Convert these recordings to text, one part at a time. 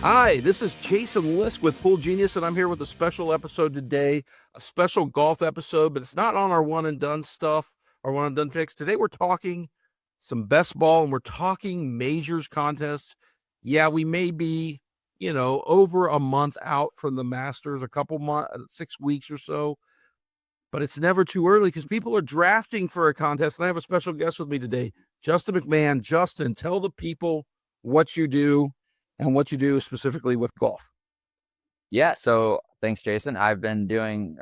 Hi, this is Jason Lisk with Pool Genius, and I'm here with a special episode today, a special golf episode, but it's not on our one and done stuff, our one and done picks. Today we're talking some best ball and we're talking majors contests. Yeah, we may be, over a month out from the Masters, a couple months, 6 weeks or so, but it's never too early because people are drafting for a contest. And I have a special guest with me today, Justin McMahon. Justin, tell the people what you do and what you do specifically with golf. Yeah, so thanks, Jason. I've been doing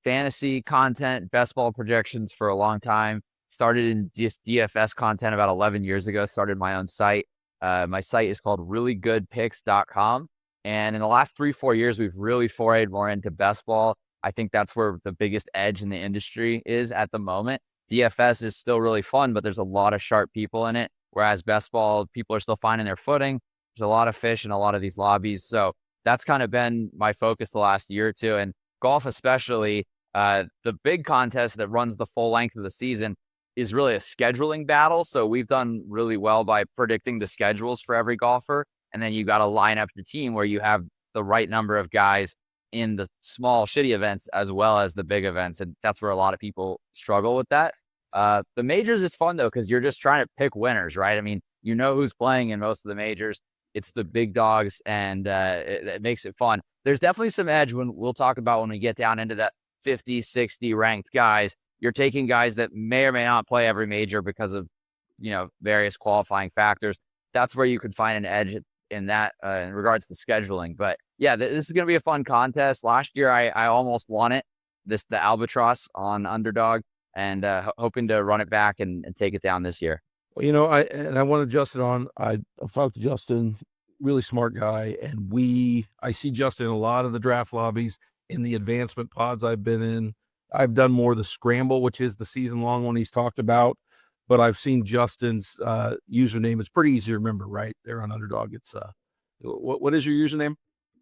fantasy content, best ball projections for a long time. Started in just DFS content about 11 years ago, started my own site. My site is called reallygoodpicks.com. And in the last 3-4 years, we've really forayed more into best ball. I think that's where the biggest edge in the industry is at the moment. DFS is still really fun, but there's a lot of sharp people in it. Whereas best ball, people are still finding their footing. There's a lot of fish in a lot of these lobbies. So that's kind of been my focus the last year or two. And golf, especially, the big contest that runs the full length of the season is really a scheduling battle. So we've done really well by predicting the schedules for every golfer. And then you got to line up your team where you have the right number of guys in the small, shitty events as well as the big events. And that's where a lot of people struggle with that. The majors is fun, though, because you're just trying to pick winners, right? I mean, you know who's playing in most of the majors. It's the big dogs, and it makes it fun. There's definitely some edge when we'll talk about when we get down into that 50, 60 ranked guys. You're taking guys that may or may not play every major because of, various qualifying factors. That's where you could find an edge in that in regards to scheduling. But yeah, this is going to be a fun contest. Last year, I almost won it, the Albatross on Underdog, and hoping to run it back and take it down this year. Well, I wanted Justin on. I talked to Justin, really smart guy, and I see Justin in a lot of the draft lobbies, in the advancement pods I've been in. I've done more of the scramble, which is the season long one he's talked about, but I've seen Justin's username. It's pretty easy to remember, right? There on Underdog. It's what is your username?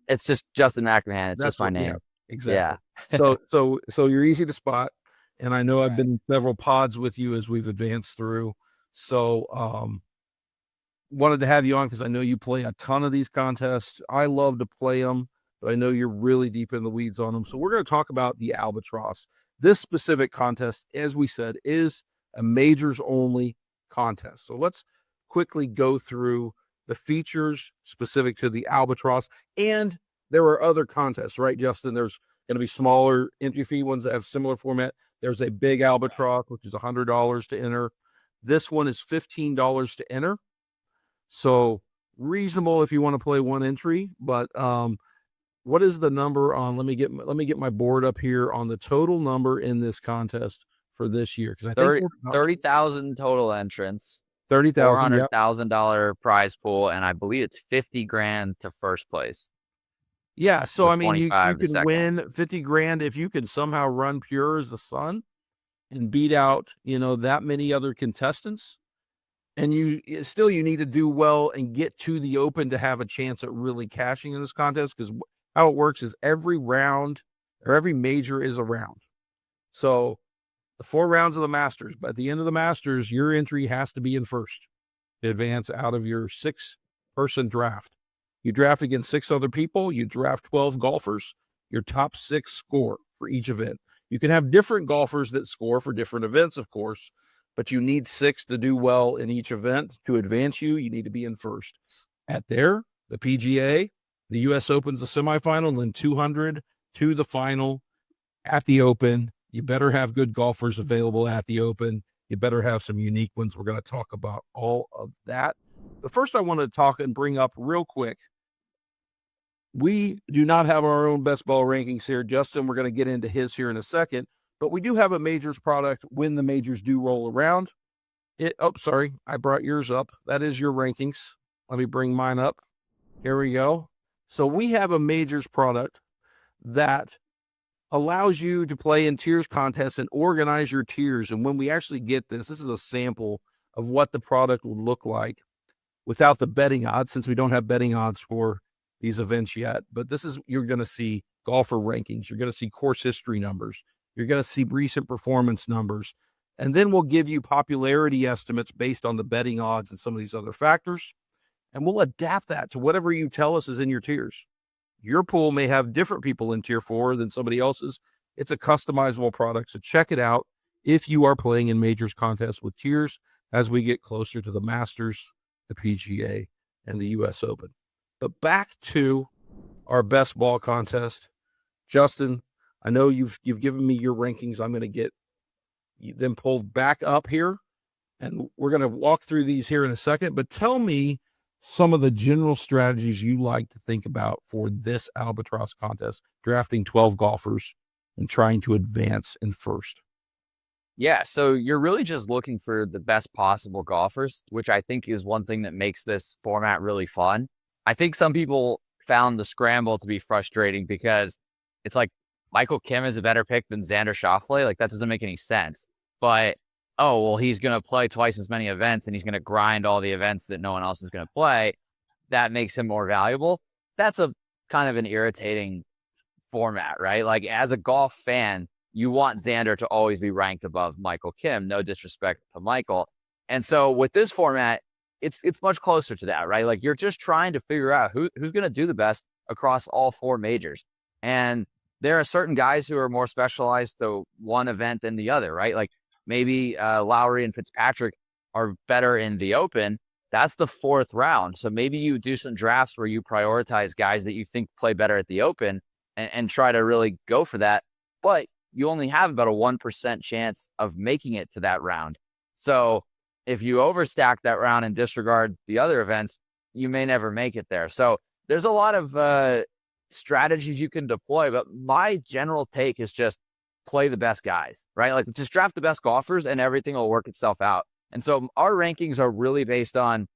It's just Justin McMahon. It's just my name. Yeah, exactly. Yeah. So you're easy to spot, and I know I've Right. been in several pods with you as we've advanced through. So, wanted to have you on because I know you play a ton of these contests. I love to play them, but I know you're really deep in the weeds on them. So we're going to talk about the Albatross. This specific contest, as we said, is a majors only contest. So let's quickly go through the features specific to the Albatross. And there are other contests, right, Justin? There's going to be smaller entry fee ones that have similar format. There's a big Albatross, which is $100 to enter. This one is $15 to enter. So reasonable if you want to play one entry, but what is the number on, let me get my board up here on the total number in this contest for this year, because I think 30,000 total entrants, 30,000, yeah. $400,000 prize pool, and I believe it's 50 grand to first place. Yeah, so I mean, you can second. win 50 grand if you can somehow run pure as the sun and beat out, that many other contestants. And you need to do well and get to the Open to have a chance at really cashing in this contest, because how it works is every round or every major is a round. So the 4 rounds of the Masters, but at the end of the Masters, your entry has to be in first to advance out of your 6-person draft. You draft against 6 other people. You draft 12 golfers. Your top 6 score for each event. You can have different golfers that score for different events, of course, but you need 6 to do well in each event. To advance you need to be in first. The PGA, the U.S. Open's the semifinal, and then 200 to the final at the Open. You better have good golfers available at the Open. You better have some unique ones. We're going to talk about all of that. But first, I want to talk and bring up real quick, we do not have our own best ball rankings here. Justin, we're going to get into his here in a second, but we do have a majors product when the majors do roll around. Sorry, I brought yours up. That is your rankings. Let me bring mine up. Here we go. So we have a majors product that allows you to play in tiers contests and organize your tiers. And when we actually get this is a sample of what the product would look like without the betting odds, since we don't have betting odds for these events yet. But you're going to see golfer rankings. You're going to see course history numbers. You're going to see recent performance numbers. And then we'll give you popularity estimates based on the betting odds and some of these other factors. and we'll adapt that to whatever you tell us is in your tiers. Your pool may have different people in tier 4 than somebody else's. It's a customizable product, so check it out if you are playing in majors contests with tiers as we get closer to the Masters, the PGA, and the US Open. But back to our best ball contest. Justin, I know you've given me your rankings. I'm going to get them pulled back up here, and we're going to walk through these here in a second. But tell me some of the general strategies you like to think about for this Albatross contest, drafting 12 golfers and trying to advance in first. Yeah, so you're really just looking for the best possible golfers, which I think is one thing that makes this format really fun. I think some people found the scramble to be frustrating because it's like Michael Kim is a better pick than Xander Schauffele. Like, that doesn't make any sense. But, oh, well, he's going to play twice as many events and he's going to grind all the events that no one else is going to play. That makes him more valuable. That's a kind of an irritating format, right? Like, as a golf fan, you want Xander to always be ranked above Michael Kim. No disrespect to Michael. And so with this format, it's much closer to that, right? Like, you're just trying to figure out who's going to do the best across all 4 majors. And there are certain guys who are more specialized to one event than the other, right? Like, maybe Lowry and Fitzpatrick are better in the Open. That's the 4th round. So maybe you do some drafts where you prioritize guys that you think play better at the Open and try to really go for that. But you only have about a 1% chance of making it to that round. So if you overstack that round and disregard the other events, you may never make it there. So there's a lot of strategies you can deploy, but my general take is just play the best guys, right? Like, just draft the best golfers and everything will work itself out. And so our rankings are really based on,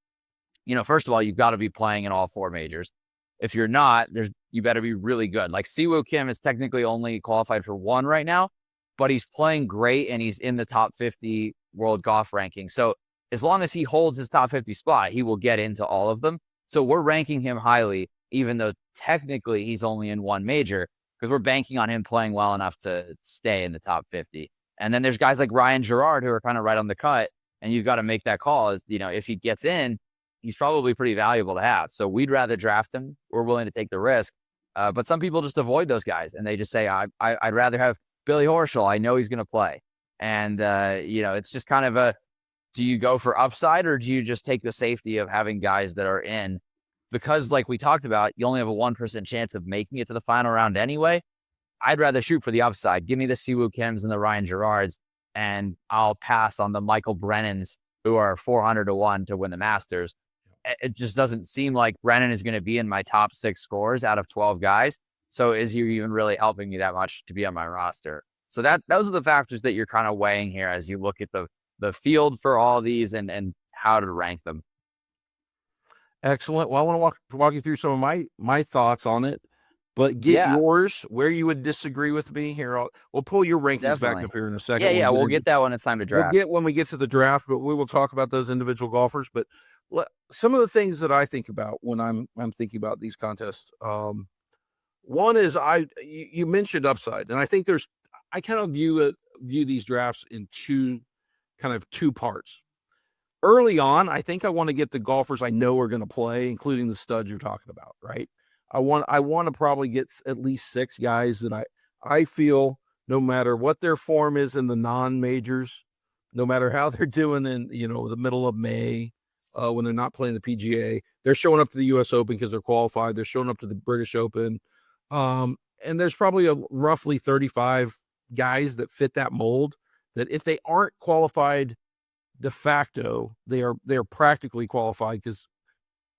first of all, you've got to be playing in all 4 majors. If you're not, you better be really good. Like, Siwoo Kim is technically only qualified for 1 right now, but he's playing great and he's in the top 50 world golf ranking. So as long as he holds his top 50 spot, he will get into all of them. So we're ranking him highly, even though technically he's only in 1 major, because we're banking on him playing well enough to stay in the top 50. And then there's guys like Ryan Gerard who are kind of right on the cut, and you've got to make that call. If he gets in, he's probably pretty valuable to have. So we'd rather draft him. We're willing to take the risk. But some people just avoid those guys and they just say, I'd rather have Billy Horschel. I know he's going to play. And, it's just kind of do you go for upside or do you just take the safety of having guys that are in? Because, like we talked about, you only have a 1% chance of making it to the final round anyway. I'd rather shoot for the upside. Give me the Siwoo Kims and the Ryan Gerards, and I'll pass on the Michael Brennans who are 400 to 1 to win the Masters. It just doesn't seem like Brennan is going to be in my top 6 scores out of 12 guys. So is he even really helping me that much to be on my roster? So those are the factors that you're kind of weighing here as you look at the field for all these and how to rank them. Excellent. Well, I want to walk you through some of my thoughts on it, but get yours where you would disagree with me here. We'll pull your rankings back up here in a second. Yeah, we'll get that when it's time to draft. We'll get when we get to the draft, but we will talk about those individual golfers. But some of the things that I think about when I'm thinking about these contests. One is you mentioned upside, and I think I kind of view these drafts in two parts. Early on, I think I want to get the golfers I know are going to play, including the studs you're talking about, right? I want to probably get at least 6 guys that I feel, no matter what their form is in the non-majors, no matter how they're doing in the middle of May, when they're not playing the PGA, they're showing up to the US Open because they're qualified. They're showing up to the British Open, and there's probably roughly 35 guys that fit that mold. That if they aren't qualified de facto, they are practically qualified, because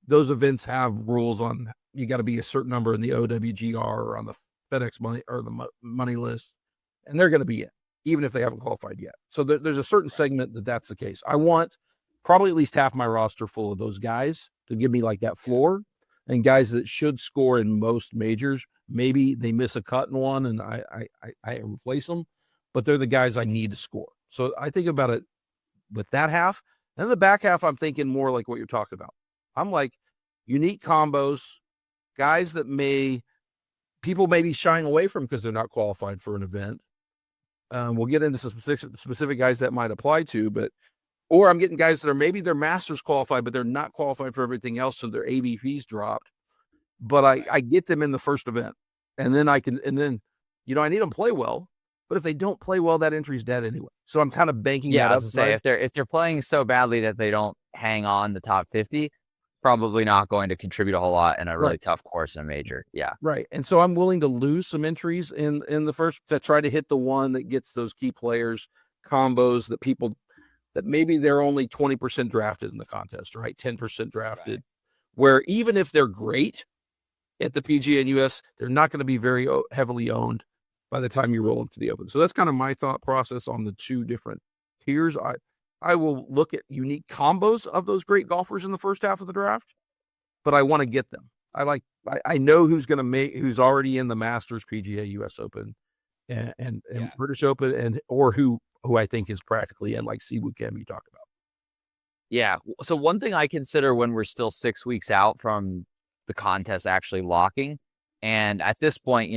those events have rules on you got to be a certain number in the OWGR or on the FedEx money or the money list, and they're going to be in even if they haven't qualified yet. So there's a certain segment that's the case. I want probably at least half my roster full of those guys to give me like that floor, and guys that should score in most majors. Maybe they miss a cut in one and I replace them, but they're the guys I need to score. So I think about it with that half. And the back half, I'm thinking more like what you're talking about. I'm like unique combos, guys that people may be shying away from because they're not qualified for an event. We'll get into some specific guys that might apply to, but Or I'm getting guys that are maybe they're masters qualified, but they're not qualified for everything else, so their ABP's dropped. But I get them in the first event, and then I need them to play well. But if they don't play well, that entry's dead anyway. So I'm kind of banking Yeah, that I up. was gonna say if they're playing so badly that they don't hang on the top 50, probably not going to contribute a whole lot in a really Right. tough course in a major. Yeah. Right. And so I'm willing to lose some entries in the first to try to hit the one that gets those key players combos that maybe they're only 20% drafted in the contest, right? 10% drafted. Right. Where even if they're great at the PGA and US, they're not going to be very heavily owned by the time you roll into the Open. So that's kind of my thought process on the two different tiers. I will look at unique combos of those great golfers in the first half of the draft, but I want to get them. I know who's going to who's already in the Masters, PGA, US Open, and British Open, or who I think is practically in, like Siwoo Kim you talked about. Yeah. So one thing I consider when we're still 6 weeks out from the contest actually locking, and at this point,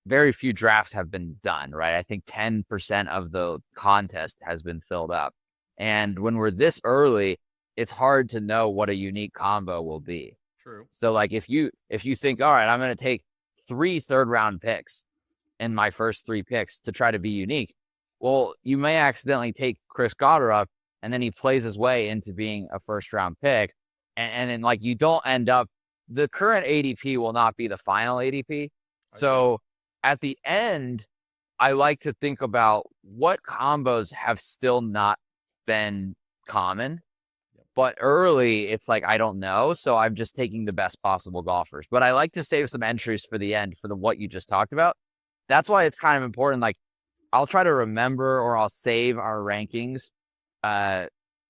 very few drafts have been done, right? I think 10% of the contest has been filled up. And when we're this early, it's hard to know what a unique combo will be. True. So like if you think, all right, I'm going to take 3 third-round picks in my first 3 picks to try to be unique, well, you may accidentally take Chris Goddard, and then he plays his way into being a first-round pick. And then like you don't end up, the current ADP will not be the final ADP. So at the end, I like to think about what combos have still not been common. But early, it's like, I don't know. So I'm just taking the best possible golfers. But I like to save some entries for the end for what you just talked about. That's why it's kind of important. Like, I'll try to remember or I'll save our rankings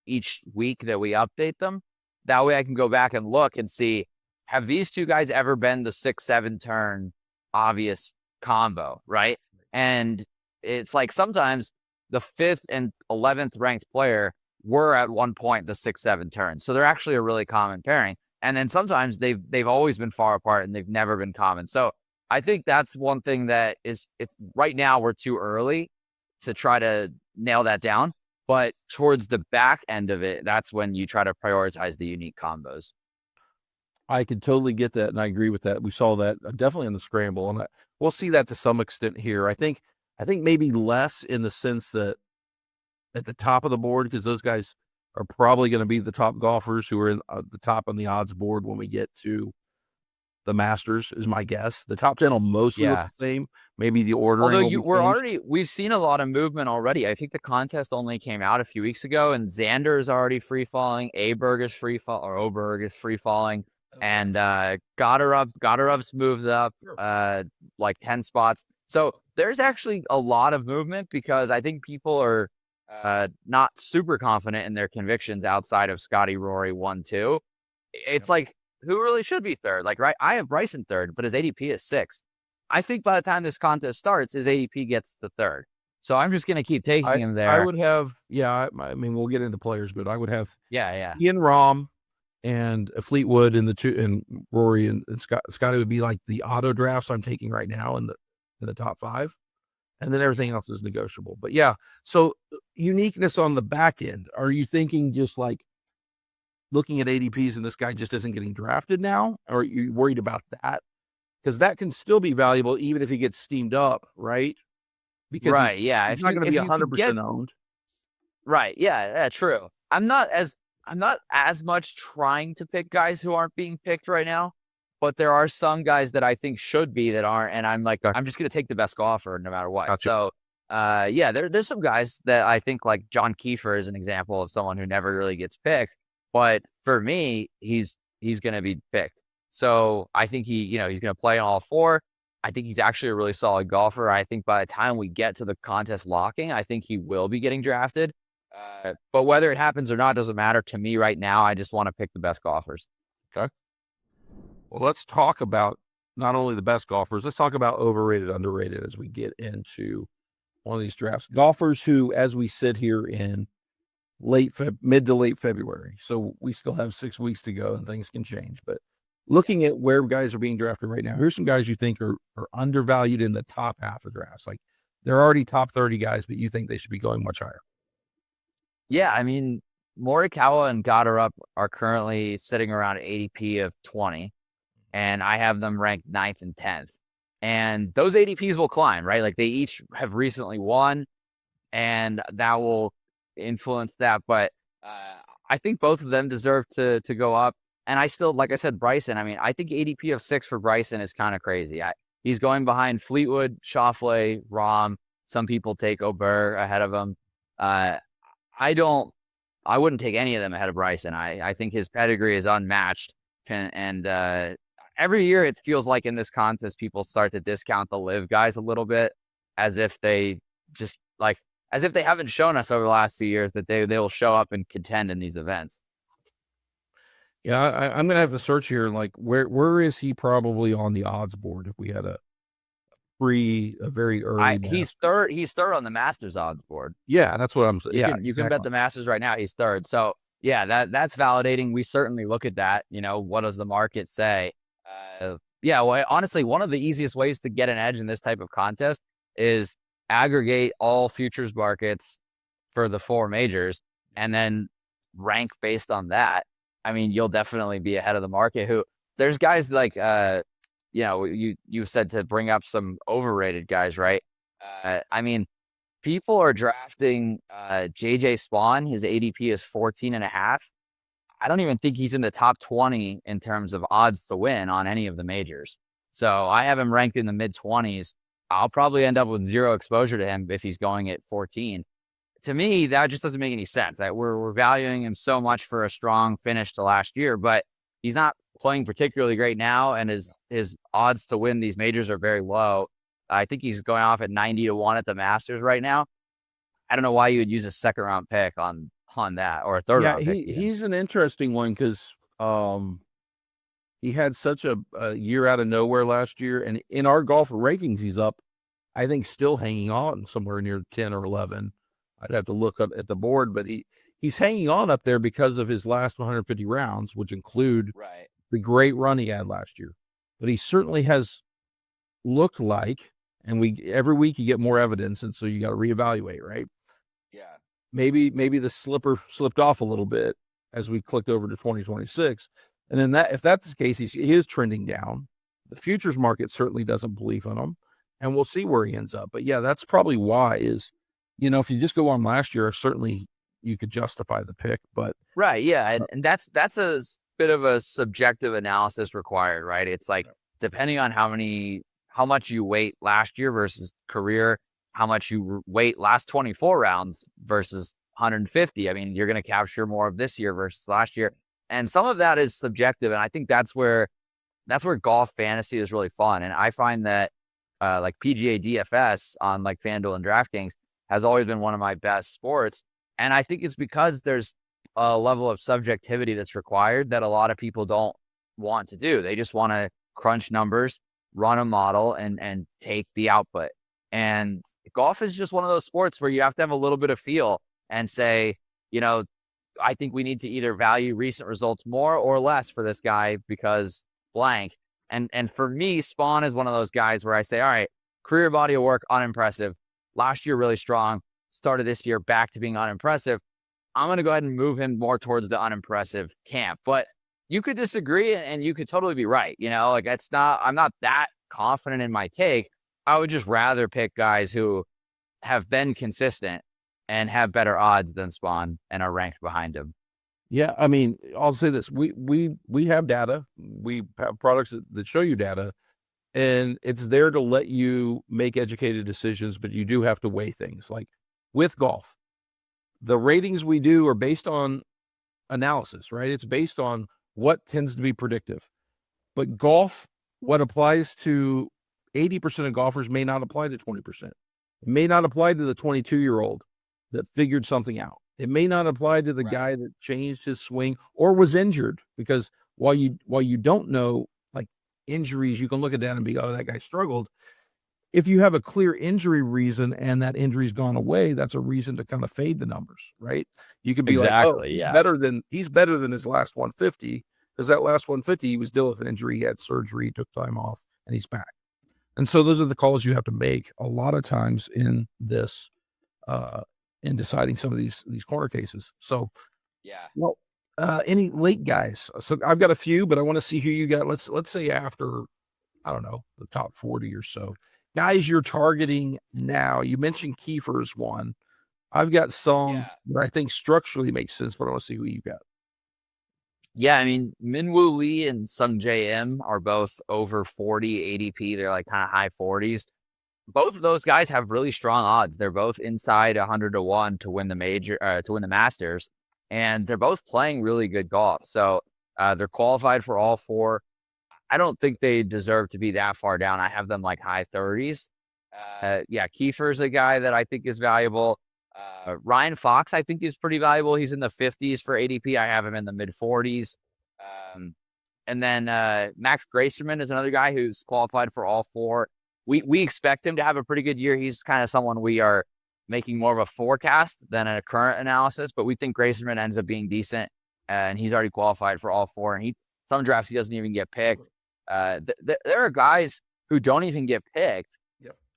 each week that we update them. That way I can go back and look and see, have these two guys ever been the 6-7 turn obvious combo, right? And it's like sometimes the 5th and 11th ranked player were at one point the 6-7 turn. So they're actually a really common pairing. And then sometimes they've always been far apart and they've never been common. So I think that's one thing that it's right now we're too early to try to nail that down. But towards the back end of it, that's when you try to prioritize the unique combos. I could totally get that, and I agree with that. We saw that definitely in the scramble, and we'll see that to some extent here. I think maybe less in the sense that at the top of the board, because those guys are probably going to be the top golfers who are in the top on the odds board when we get to the Masters, is my guess. The top 10 will mostly look the same. Maybe the ordering Although will be changed. we've seen a lot of movement already. I think the contest only came out a few weeks ago, and Xander is already free falling. Oberg is free falling, and Goddard's moves up like 10 spots. So there's actually a lot of movement because I think people are not super confident in their convictions outside of Scotty, Rory, 1, 2. It's like, who really should be third? Like, right, I have Bryson third, but his ADP is 6th. I think by the time this contest starts, his ADP gets the 3rd. So I'm just going to keep taking him there. I would have, I mean, we'll get into players, but I would have Yeah. Ian Rahm and Fleetwood in the two, and Rory and Scotty would be like the auto drafts I'm taking right now in the top 5. And then everything else is negotiable. But yeah, so uniqueness on the back end. Are you thinking just like looking at ADPs and this guy just isn't getting drafted now? Or are you worried about that? Because that can still be valuable even if he gets steamed up, right? Because he's not going to be 100% owned. Right. Yeah, true. I'm not as much trying to pick guys who aren't being picked right now, but there are some guys that I think should be that aren't, and I'm like, I'm just going to take the best golfer no matter what. Gotcha. So, there's some guys that I think, like John Kiefer is an example of someone who never really gets picked, but for me, he's going to be picked. So I think he's going to play on all 4. I think he's actually a really solid golfer. I think by the time we get to the contest locking, I think he will be getting drafted. But whether it happens or not doesn't matter to me right now. I just want to pick the best golfers. Okay. Well, let's talk about not only the best golfers, let's talk about overrated, underrated as we get into one of these drafts. Golfers who, as we sit here in mid to late February, so we still have 6 weeks to go and things can change. But looking at where guys are being drafted right now, here's some guys you think are undervalued in the top half of drafts. Like they're already top 30 guys, but you think they should be going much higher. Yeah, I mean, Morikawa and Goddard are currently sitting around ADP of 20, and I have them ranked 9th and 10th. And those ADPs will climb, right? Like they each have recently won, and that will influence that. But I think both of them deserve to go up. And I still, like I said, Bryson. I mean, I think ADP of 6 for Bryson is kind of crazy. He's going behind Fleetwood, Schauffele, Rahm. Some people take Ober ahead of him. Uh, I don't. I wouldn't take any of them ahead of Bryson. I think his pedigree is unmatched, and every year it feels like in this contest people start to discount the live guys a little bit, as if they just like as if they haven't shown us over the last few years that they will show up and contend in these events. Yeah, I'm gonna have to search here. Like, where is he probably on the odds board if we had a very early He's Masters? third. He's third on the Masters odds board. Yeah, that's what I'm saying. Yeah, You can bet exactly. the Masters right now. He's third. So yeah, that's validating. We certainly look at that. You know, what does the market say? Yeah, well, honestly, one of the easiest ways to get an edge in this type of contest is aggregate all futures markets for the 4 majors and then rank based on that. I mean, you'll definitely be ahead of the market. There's guys like you said to bring up some overrated guys, right? I mean, people are drafting JJ Spawn. His ADP is 14 and a half. I don't even think he's in the top 20 in terms of odds to win on any of the majors. So I have him ranked in the mid 20s. I'll probably end up with 0 exposure to him if he's going at 14. To me, that just doesn't make any sense. We're valuing him so much for a strong finish to last year, but he's not playing particularly great now, and his odds to win these majors are very low. I think he's going off at 90 to 1 at the Masters right now. I don't know why you would use a second round pick on that, or a third Yeah, round pick even. he's an interesting one because he had such a year out of nowhere last year, and in our golf rankings, he's up. I think still hanging on somewhere near 10 or 11. I'd have to look up at the board, but he's hanging on up there because of his last 150 rounds, which include Right. the great run he had last year. But he certainly has looked like, and we every week you get more evidence, and so you got to reevaluate, right? Yeah. Maybe the slipper slipped off a little bit as we clicked over to 2026. And then if that's the case, he is trending down. The futures market certainly doesn't believe in him, and we'll see where he ends up. But yeah, that's probably why if you just go on last year, certainly you could justify the pick. But Right. Yeah. uh, And that's bit of a subjective analysis required, right? It's like depending on how much you weight last year versus career, how much you weight last 24 rounds versus 150. I mean, you're going to capture more of this year versus last year. And some of that is subjective. And I think that's where golf fantasy is really fun. And I find that like PGA DFS on like FanDuel and DraftKings has always been one of my best sports. And I think it's because there's a level of subjectivity that's required that a lot of people don't want to do. They just want to crunch numbers, run a model, and take the output. And golf is just one of those sports where you have to have a little bit of feel and say, you know, I think we need to either value recent results more or less for this guy because blank. And for me, Spawn is one of those guys where I say, all right, career body of work, unimpressive. Last year, really strong. Started this year back to being unimpressive. I'm going to go ahead and move him more towards the unimpressive camp. But you could disagree and you could totally be right. You know, like I'm not that confident in my take. I would just rather pick guys who have been consistent and have better odds than Spawn and are ranked behind him. yeah, I mean, I'll say this: we have data, we have products that show you data, and it's there to let you make educated decisions. But you do have to weigh things. Like with golf, the ratings we do are based on analysis, right? It's based on what tends to be predictive. But golf, what applies to 80% of golfers may not apply to 20%. It may not apply to the 22-year-old that figured something out. It may not apply to the Right. guy that changed his swing or was injured, because while you don't know like injuries, you can look at that and be, oh, that guy struggled. If you have a clear injury reason and that injury's gone away, that's a reason to kind of fade the numbers, right? You could be like, oh, Exactly. Yeah. he's better than his last 150, because that last 150 he was dealing with an injury, he had surgery, took time off, and he's back. And so those are the calls you have to make a lot of times in this in deciding some of these corner cases. So, Yeah. well, any late guys? So I've got a few, but I want to see who you got. Let's say after, I don't know, the top 40 or so guys you're targeting now. You mentioned Kiefer's one. I've got some Yeah. that I think structurally makes sense, but I want to see who you got. Yeah, I mean, Minwoo Lee and Sung J M are both over 40 ADP. They're like kind of high 40s. Both of those guys have really strong odds. They're both inside 100 to 1 to win the to win the Masters, and they're both playing really good golf. So they're qualified for all four. I don't think they deserve to be that far down. I have them like high 30s. Yeah, Kiefer's a guy that I think is valuable. Ryan Fox, I think, is pretty valuable. He's in the 50s for ADP. I have him in the mid 40s. And then Max Gracerman is another guy who's qualified for all four. We expect him to have a pretty good year. He's kind of someone we are making more of a forecast than a current analysis, but we think Gracerman ends up being decent, and he's already qualified for all four. And some drafts he doesn't even get picked. There are guys who don't even get picked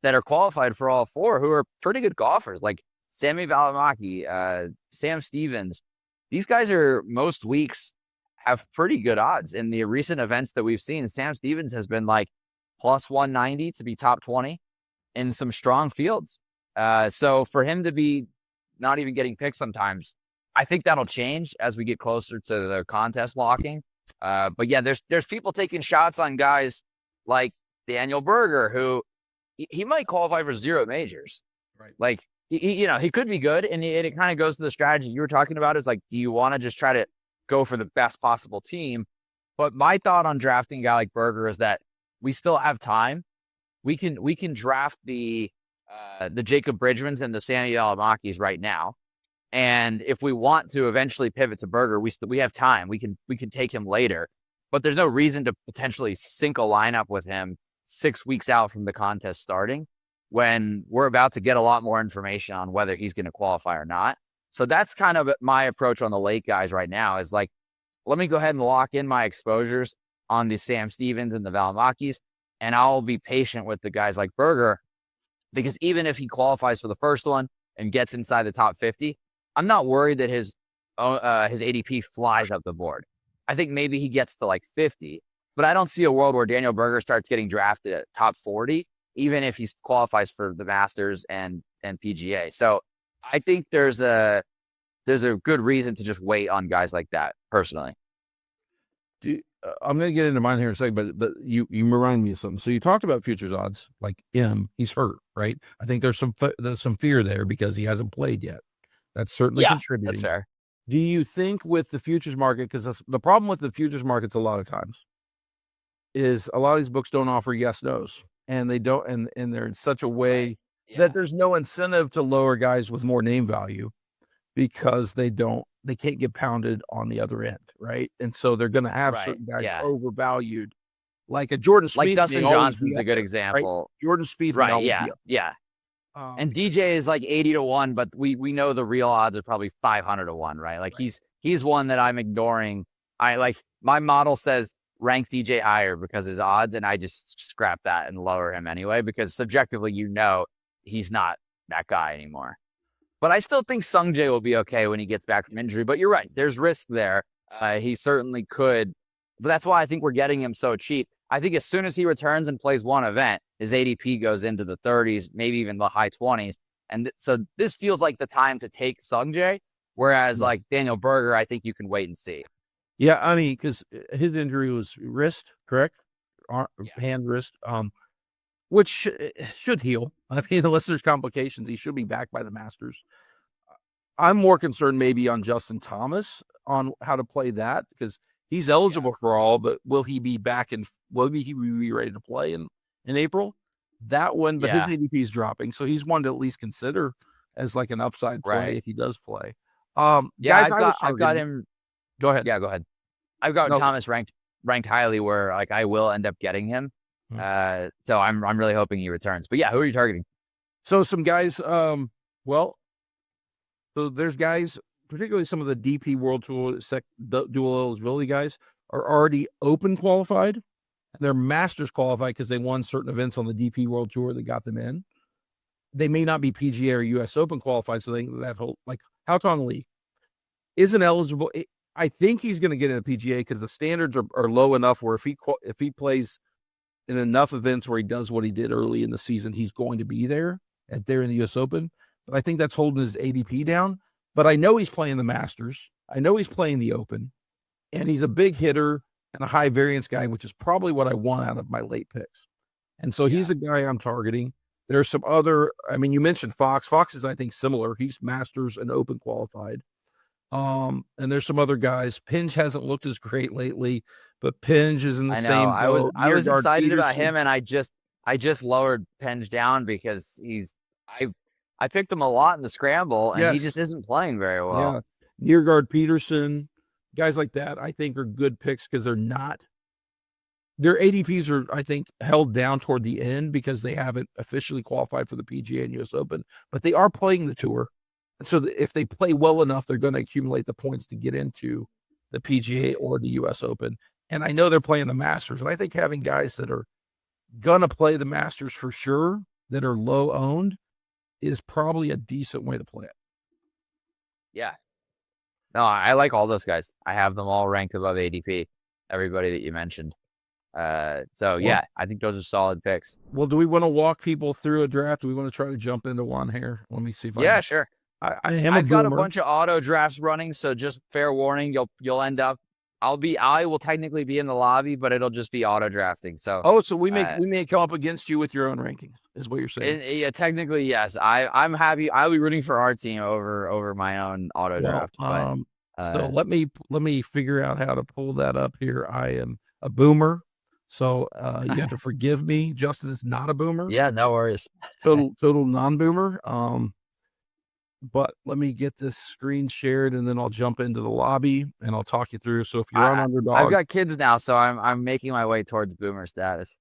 that are qualified for all four who are pretty good golfers, like Sammy Valimaki, Sam Stevens. These guys are most weeks have pretty good odds. In the recent events that we've seen, Sam Stevens has been like plus 190 to be top 20 in some strong fields. So for him to be not even getting picked sometimes, I think that'll change as we get closer to the contest locking. But yeah, there's people taking shots on guys like Daniel Berger, who he might qualify for 0 majors. Right. Like, he could be good. And it kind of goes to the strategy you were talking about. Is like, do you want to just try to go for the best possible team? But my thought on drafting a guy like Berger is that we still have time. We can draft the Jacob Bridgmans and the Sammy Valimakis right now. And if we want to eventually pivot to Berger, we have time. We can take him later, but there's no reason to potentially sync a lineup with him 6 weeks out from the contest starting when we're about to get a lot more information on whether he's going to qualify or not. So that's kind of my approach on the late guys right now is like, let me go ahead and lock in my exposures on the Sam Stevens and the Valimakis, and I'll be patient with the guys like Berger, because even if he qualifies for the first one and gets inside the top 50, I'm not worried that his ADP flies up the board. I think maybe he gets to like 50, but I don't see a world where Daniel Berger starts getting drafted at top 40, even if he qualifies for the Masters and PGA. So I think there's a good reason to just wait on guys like that, personally. I'm going to get into mine here in a second, but you remind me of something. So you talked about futures odds, like he's hurt, right? I think there's some fear there because he hasn't played yet. That's certainly contributing. That's fair. Do you think with the futures market, because the problem with the futures markets a lot of times is a lot of these books don't offer yes nos, and they don't, and they're in such a way that there's no incentive to lower guys with more name value because they can't get pounded on the other end, right? And so they're going to have certain guys overvalued, like a Jordan Spieth. Like Dustin Johnson's a good example. Right? Jordan Spieth, right? Yeah. And DJ is like 80 to 1, but we know the real odds are probably 500 to 1, right? Like he's one that I'm ignoring. I like, my model says rank DJ higher because his odds, and I just scrap that and lower him anyway, because subjectively, he's not that guy anymore. But I still think Sung Jae will be okay when he gets back from injury. But you're right, there's risk there. He certainly could, but that's why I think we're getting him so cheap. I think as soon as he returns and plays one event, his ADP goes into the 30s, maybe even the high 20s. And so this feels like the time to take Sung Jae, whereas like Daniel Berger, I think you can wait and see. Yeah, I mean, because his injury was wrist, correct? Hand, wrist, which should heal. I mean, unless there's complications, he should be back by the Masters. I'm more concerned maybe on Justin Thomas on how to play that, because he's eligible for all, but will he be back will he be ready to play in April? That one, but his ADP is dropping, so he's one to at least consider as like an upside play if he does play. Guys, I've got him. Go ahead. Yeah, go ahead. I've got Thomas ranked highly, where like I will end up getting him. So I'm really hoping he returns. But yeah, who are you targeting? So some guys, so there's guys, particularly some of the DP World Tour dual eligibility guys, are already Open qualified. They're Masters qualified because they won certain events on the DP World Tour that got them in. they may not be PGA or US Open qualified, so that whole, like, Houghton Lee isn't eligible. I think he's gonna get in a PGA because the standards are low enough where if he plays in enough events where he does what he did early in the season, he's going to be there in the US Open. But I think that's holding his ADP down. But I know he's playing the Masters. I know he's playing the Open, and he's a big hitter and a high variance guy, which is probably what I want out of my late picks. And so he's a guy I'm targeting. There's some other, I mean, you mentioned Fox. Fox is, I think, similar. He's Masters and Open qualified. And there's some other guys. Pinge hasn't looked as great lately, but Pinge is in the I know. same boat. I was Yergard excited about Peterson. him, and I just lowered Penge down because I picked him a lot in the scramble, and he just Yes. isn't playing very well. Yeah. Yergard Peterson, guys like that, I think are good picks because they're not. Their ADPs are, I think, held down toward the end because they haven't officially qualified for the PGA and US Open, but they are playing the tour. And so if they play well enough, they're going to accumulate the points to get into the PGA or the US Open. And I know they're playing the Masters. And I think having guys that are going to play the Masters for sure, that are low owned, is probably a decent way to play it. Yeah. No, I like all those guys. I have them all ranked above ADP, everybody that you mentioned. So yeah, I think those are solid picks. Well, do we want to walk people through a draft? Do we want to try to jump into one here? Let me see if Sure. I've got a bunch of auto drafts running, so just fair warning, you'll end up. I will technically be in the lobby, but it'll just be auto drafting. So so we may come up against you with your own rankings, is what you're saying. yeah, technically yes. I'm happy. I'll be rooting for our team over my own auto draft. So let me figure out how to pull that up here. I am a boomer, so you have to forgive me. Justin is not a boomer. Yeah, no worries. Total non-boomer. But let me get this screen shared, and then I'll jump into the lobby and I'll talk you through. So if you're on Underdog, I've got kids now, so I'm making my way towards boomer status.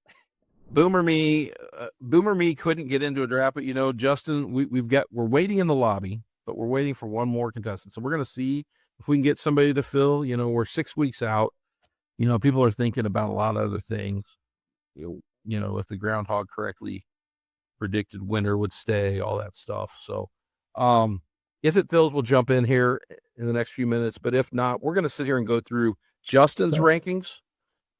Boomer me couldn't get into a draft, but Justin, we're waiting in the lobby, but we're waiting for one more contestant. So we're gonna see if we can get somebody to fill. We're 6 weeks out. People are thinking about a lot of other things. If the groundhog correctly predicted winter would stay, all that stuff. So if it fills, we'll jump in here in the next few minutes. But if not, we're going to sit here and go through Justin's rankings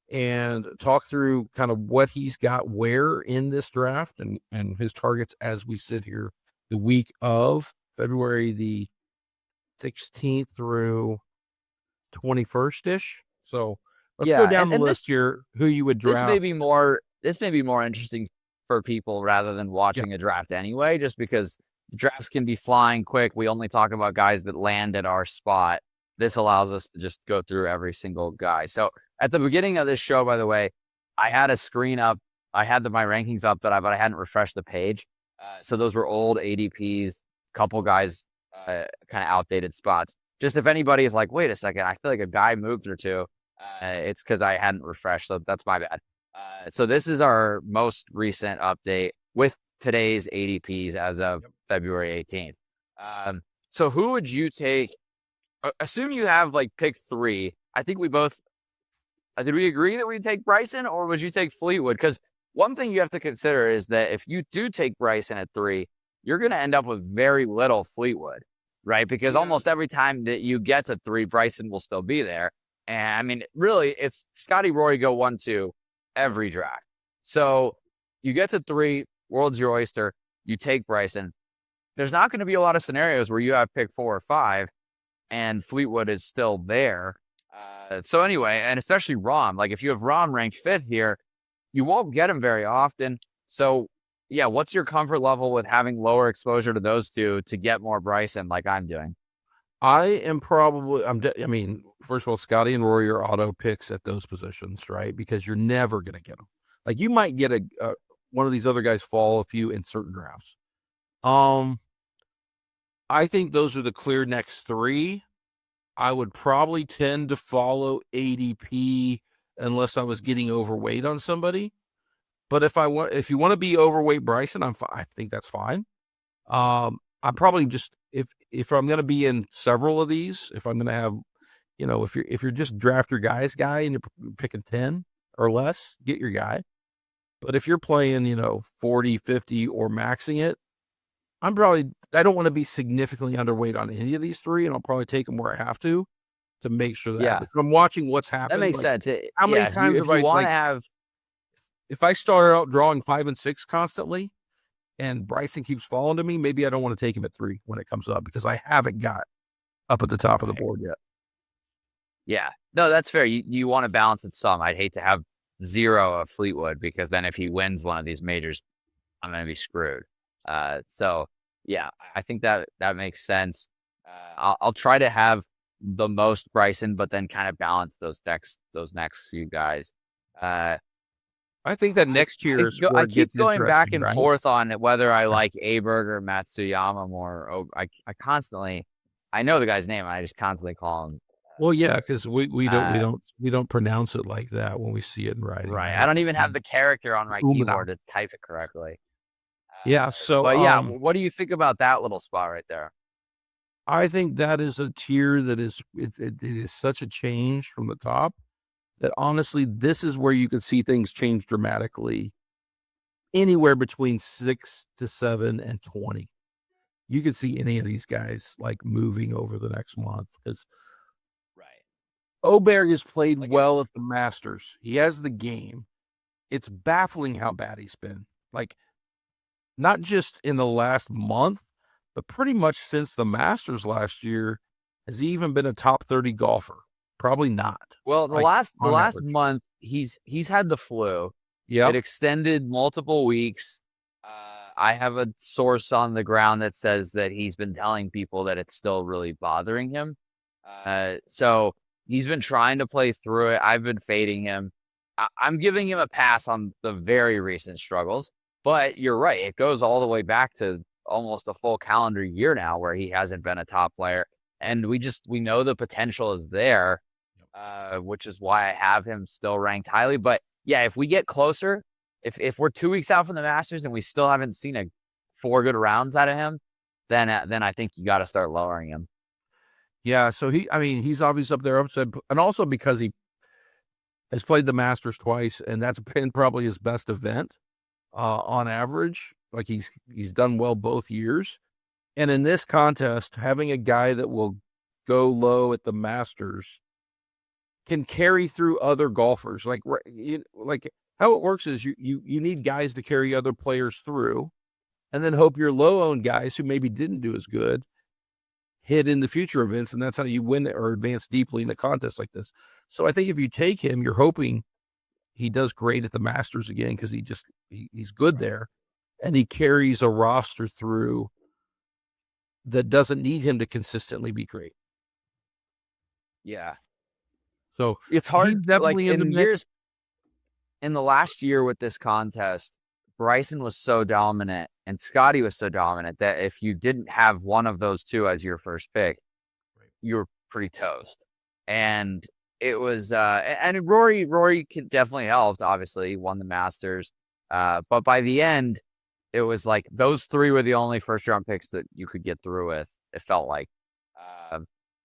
and talk through kind of what he's got where in this draft and his targets as we sit here the week of February the 16th through 21st-ish. So let's go down the list here, who you would draft. This may be more interesting for people rather than watching a draft anyway, just because drafts can be flying quick. We only talk about guys that land at our spot. This allows us to just go through every single guy. So at the beginning of this show, by the way, I had a screen up. I had my rankings up, but I hadn't refreshed the page. So those were old ADPs, couple guys, kind of outdated spots. Just if anybody is like, wait a second, I feel like a guy moved or two, it's because I hadn't refreshed. So that's my bad. So this is our most recent update with today's ADPs as of February 18th. So who would you take? Assume you have pick 3. I think we both, did we agree that we'd take Bryson, or would you take Fleetwood? Because one thing you have to consider is that if you do take Bryson at 3, you're going to end up with very little Fleetwood, right? Because almost every time that you get to 3, Bryson will still be there. And I mean, really, it's Scotty, Rory go 1-2 every draft. So you get to 3, world's your oyster, you take Bryson. There's not going to be a lot of scenarios where you have pick 4 or 5 and Fleetwood is still there. So anyway, and especially Rahm, if you have Rahm ranked 5th here, you won't get him very often. So yeah, what's your comfort level with having lower exposure to those two to get more Bryson like I'm doing? I am probably, first of all, Scotty and Rory are auto picks at those positions, right? Because you're never going to get them. You might get one of these other guys fall a few in certain drafts. I think those are the clear next 3. I would probably tend to follow ADP unless I was getting overweight on somebody. But if you want to be overweight Bryson, I think that's fine. I'm probably just, if I'm going to be in several of these, if I'm going to have, if you're just draft your guy and you're picking 10 or less, get your guy. But if you're playing, 40, 50 or maxing it, I don't want to be significantly underweight on any of these three, and I'll probably take them where I have to make sure that Yeah, happens. So I'm watching what's that happened. makes Like, sense. how many Yeah, times if have you I want to like have, if I start out drawing 5 and 6 constantly, and Bryson keeps falling to me, maybe I don't want to take him at 3 when it comes up because I haven't got up at the top of the right. board yet. Yeah, no, that's fair. You want to balance it some. I'd hate to have 0 of Fleetwood because then if he wins one of these majors, I'm going to be screwed. So yeah, I think that makes sense. I'll try to have the most Bryson, but then kind of balance those next few guys. Uh, I think that next year is where I it keep gets going back interesting, and right? forth on whether I like Aberg or Matsuyama more. I constantly, I know the guy's name. I just constantly call him. Well, yeah, because we Uh, don't pronounce it like that when we see it in writing, right. I right? don't even have the character on my Umlaut. keyboard to type it correctly. Yeah, so But yeah, what do you think about that little spot right there? I think that is a tier that it is such a change from the top that honestly, this is where you could see things change dramatically. Anywhere between 6 to 7 and 20. You could see any of these guys like moving over the next month because Right. Oberg has played Like if well at the Masters. He has the game. It's baffling how bad he's been. Like, not just in the last month, but pretty much since the Masters last year. Has he even been a top 30 golfer? Probably not, well, the like, on last average. month he's had the flu. It Yep. extended multiple weeks. I have a source on the ground that says that he's been telling people that it's still really bothering him. So he's been trying to play through it. I've been fading him. I'm giving him a pass on the very recent struggles, but you're right. It goes all the way back to almost a full calendar year now where he hasn't been a top player. And we know the potential is there, which is why I have him still ranked highly. But yeah, if we get closer, if we're 2 weeks out from the Masters and we still haven't seen 4 good rounds out of him, then I think you got to start lowering him. Yeah, so he's obviously up there upset, and also because he has played the Masters twice, and that's been probably his best event, on average. Like, he's done well both years. And in this contest, having a guy that will go low at the Masters can carry through other golfers. Like how it works is you need guys to carry other players through, and then hope your low-owned guys who maybe didn't do as good hit in the future events, and that's how you win or advance deeply in a contest like this. So I think if you take him, you're hoping he does great at the Masters again because he's good there, and he carries a roster through that doesn't need him to consistently be great. Yeah. So It's he's hard, like definitely in the mix. in the last year with this contest, Bryson was so dominant and Scotty was so dominant that if you didn't have one of those two as your first pick, you were pretty toast. And it was, and Rory definitely helped. Obviously, he won the Masters. But by the end, it was like those 3 were the only first round picks that you could get through with. It felt like.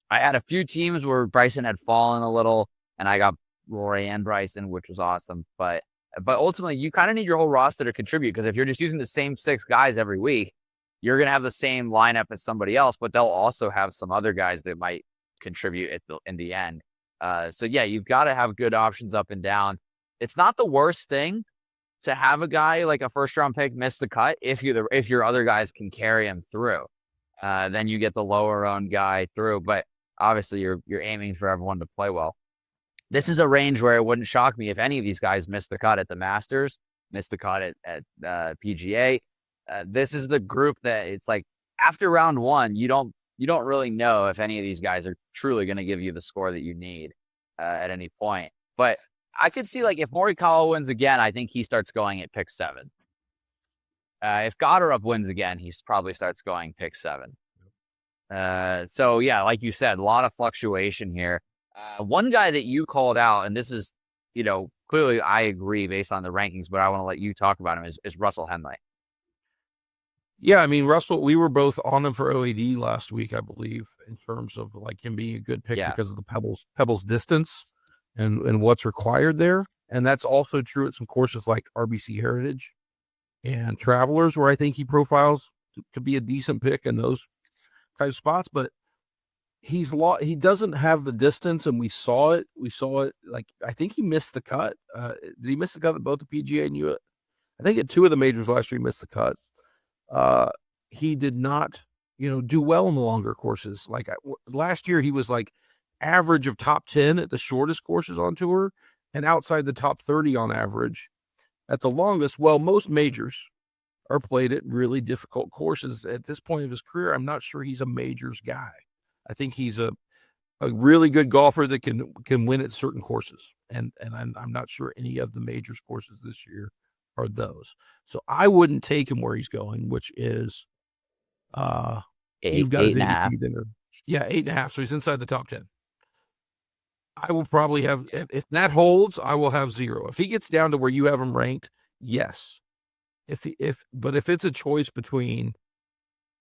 I had a few teams where Bryson had fallen a little, and I got Rory and Bryson, which was awesome. But ultimately, you kind of need your whole roster to contribute because if you're just using the same 6 guys every week, you're gonna have the same lineup as somebody else, but they'll also have some other guys that might contribute in the end. So yeah, you've got to have good options up and down. It's not the worst thing to have a guy like a first round pick miss the cut if your other guys can carry him through. Then you get the lower owned guy through, but obviously you're aiming for everyone to play well. This is a range where it wouldn't shock me if any of these guys missed the cut at the Masters, missed the cut at PGA. This is the group that it's like after round 1, you don't really know if any of these guys are truly going to give you the score that you need at any point. But I could see like if Morikawa wins again, I think he starts going at pick 7. If Goddard wins again, he probably starts going pick 7. So yeah, like you said, a lot of fluctuation here. One guy that you called out, and this is, clearly I agree based on the rankings, but I want to let you talk about him is Russell Henley. Yeah, I mean, Russell, we were both on him for OAD last week, I believe, in terms of like him being a good pick Yeah. because of the pebbles distance and what's required there. And that's also true at some courses like RBC Heritage and Travelers, where I think he profiles to be a decent pick in those type spots, but he doesn't have the distance, and we saw it. Like, I think he missed the cut. Did he miss the cut at both the PGA and U? I think at 2 of the majors last year he missed the cut. He did not, do well in the longer courses. Like, last year he was like average of top 10 at the shortest courses on tour and outside the top 30 on average at the longest. Well, most majors are played at really difficult courses. At this point of his career, I'm not sure he's a majors guy. I think he's a really good golfer that can win at certain courses. And I'm not sure any of the majors courses this year are those. So I wouldn't take him where he's going, which is you've got his 8.5. ADP there. Yeah, 8.5. So he's inside the top 10. I will probably have, if that holds, I will have 0. If he gets down to where you have him ranked, yes. But if it's a choice between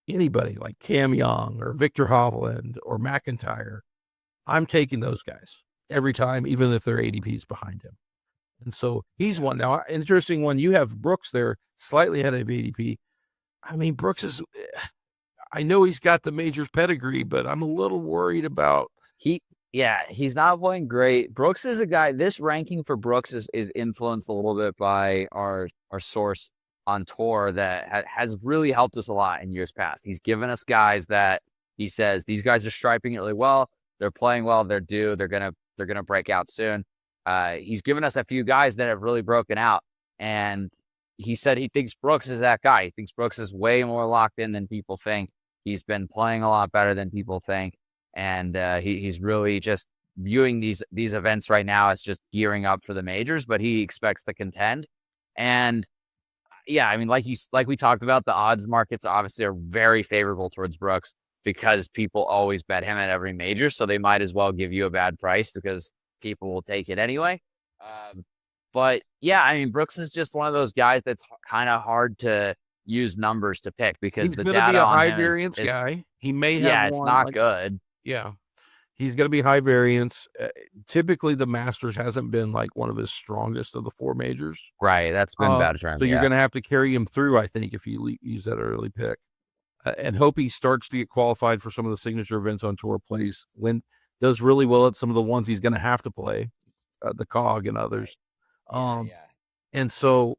anybody like Cam Young or Victor Hovland or McIntyre, I'm taking those guys every time, even if their ADP's behind him. And so he's one. Now, interesting one, you have Brooks there slightly ahead of ADP. I mean, Brooks is, I know he's got the majors pedigree, but I'm a little worried about. He's not playing great. Brooks is a guy, this ranking for Brooks is influenced a little bit by our source on tour that has really helped us a lot in years past. He's given us guys that he says, these guys are striping it really well. They're playing well. They're due. They're going to break out soon. He's given us a few guys that have really broken out. And he said he thinks Brooks is that guy. He thinks Brooks is way more locked in than people think. He's been playing a lot better than people think. And he's really just viewing these events right now as just gearing up for the majors, but he expects to contend. And yeah, I mean, like we talked about, the odds markets obviously are very favorable towards Brooks because people always bet him at every major. So they might as well give you a bad price because people will take it anyway. But yeah, I mean, Brooks is just one of those guys that's kind of hard to use numbers to pick because He's the going to be data a on high him variance is guy. He may have yeah, it's one, not like, good. Yeah. He's going to be high variance. Typically, the Masters hasn't been like one of his strongest of the 4 majors. Right. That's been bad for him. So you're going to have to carry him through, I think, if you use that early pick. And hope he starts to get qualified for some of the signature events on tour, does really well at some of the ones he's going to have to play, the COG and others. And so,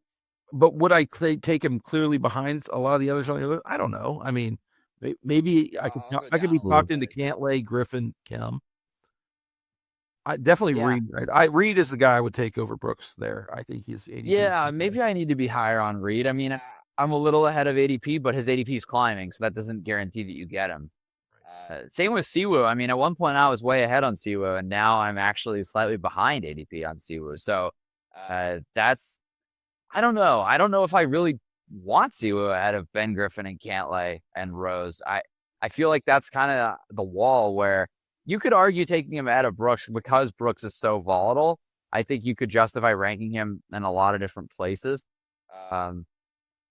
but would I take him clearly behind a lot of the others on the list? I don't know. I mean, maybe I could be talked into Cantlay, Griffin, Kim. I definitely Reed. Reed is the guy I would take over Brooks there. I think he's ADP. Yeah, maybe I need to be higher on Reed. I mean, I'm a little ahead of ADP, but his ADP is climbing, so that doesn't guarantee that you get him. Same with Siwoo. I mean, at one point I was way ahead on Siwoo, and now I'm actually slightly behind ADP on Siwoo. So that's, I don't know. I don't know if I really want Siwoo ahead of Ben Griffin and Cantlay and Rose. I feel like that's kind of the wall where you could argue taking him ahead of Brooks because Brooks is so volatile. I think you could justify ranking him in a lot of different places.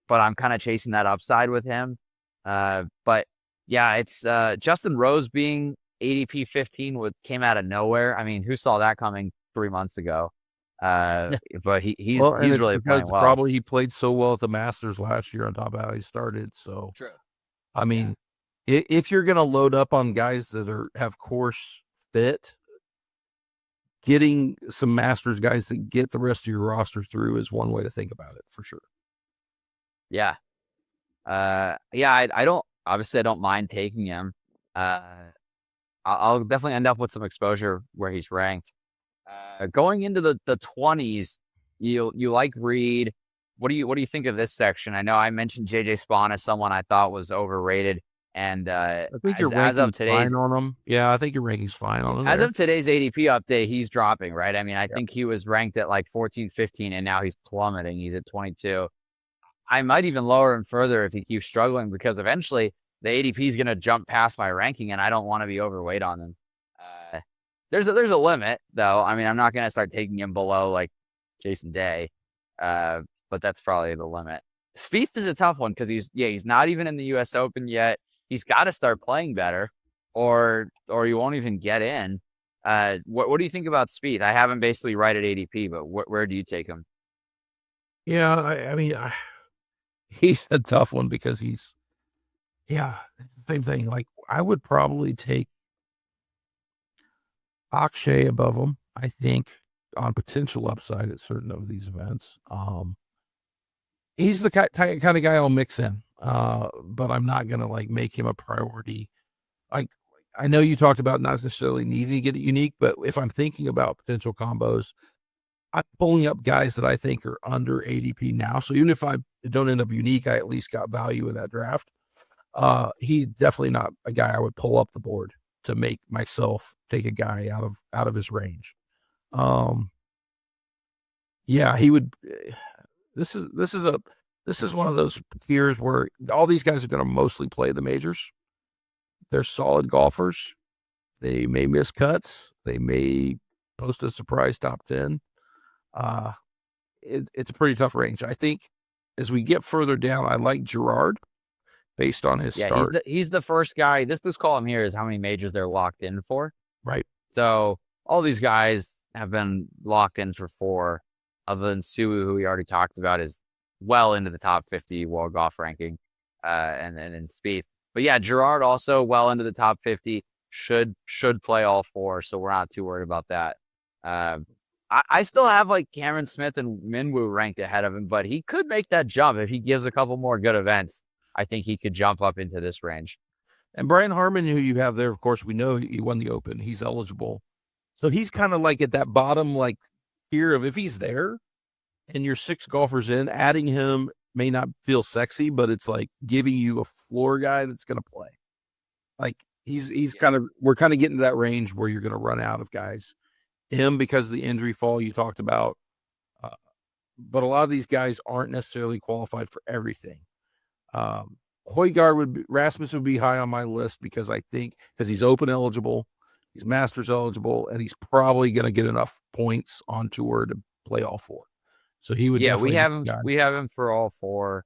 But I'm kind of chasing that upside with him. But yeah, it's Justin Rose being ADP 15 came out of nowhere. I mean, who saw that coming 3 months ago? But he's really playing well. Probably he played so well at the Masters last year on top of how he started. So True. I mean, if you're going to load up on guys that have course fit, getting some Masters guys that get the rest of your roster through is one way to think about it for sure. Yeah. I don't mind taking him. I'll definitely end up with some exposure where he's ranked. Going into the 20s, you like Reed. What do you think of this section? I know I mentioned JJ Spawn as someone I thought was overrated, and I think your ranking's fine on him. Yeah, I think your ranking's fine on him. As of today's ADP update, he's dropping, right? I mean, I think he was ranked at like 14, 15, and now he's plummeting. He's at 22. I might even lower him further if he keeps struggling because eventually the ADP is going to jump past my ranking, and I don't want to be overweight on him. There's a limit, though. I mean, I'm not going to start taking him below like Jason Day, but that's probably the limit. Spieth is a tough one because he's not even in the U.S. Open yet. He's got to start playing better, or you won't even get in. What do you think about Spieth? I have him basically right at ADP, but where do you take him? Yeah, I mean, he's a tough one because he's Yeah, same thing. Like, I would probably take Akshay above him, I think, on potential upside at certain of these events. He's the kind of guy I'll mix in, but I'm not gonna, like, make him a priority. Like, I know you talked about not necessarily needing to get it unique, but if I'm thinking about potential combos, I'm pulling up guys that I think are under ADP now. So even if I don't end up unique, I at least got value in that draft. He's definitely not a guy I would pull up the board to make myself take a guy out of his range. Um, yeah, he would. This is one of those tiers where all these guys are going to mostly play the majors. They're solid golfers. They may miss cuts. They may post a surprise top 10. Uh, it's a pretty tough range. I think as we get further down, I like Gerard based on his Yeah, start. he's the first guy. This column here is how many majors they're locked in for. Right. So all these guys have been locked in for 4, other than Suwu, who we already talked about, is well into the top 50 world golf ranking, and in Spieth. But yeah, Gerard also well into the top 50, should play all 4, so we're not too worried about that. I still have like Cameron Smith and Minwoo ranked ahead of him, but he could make that jump if he gives a couple more good events. I think he could jump up into this range. And Brian Harmon, who you have there, of course, we know he won the Open. He's eligible. So he's kind of like at that bottom, like tier of if he's there and you're 6 golfers in, adding him may not feel sexy, but it's like giving you a floor guy that's going to play. Like he's kind of, we're kind of getting to that range where you're going to run out of guys. Him because of the injury fall you talked about. Uh, but a lot of these guys aren't necessarily qualified for everything. Rasmus would be high on my list because I think because he's Open eligible, he's Masters eligible, and he's probably going to get enough points on tour to play all 4. So he would Yeah, we definitely have him. We have him for all 4.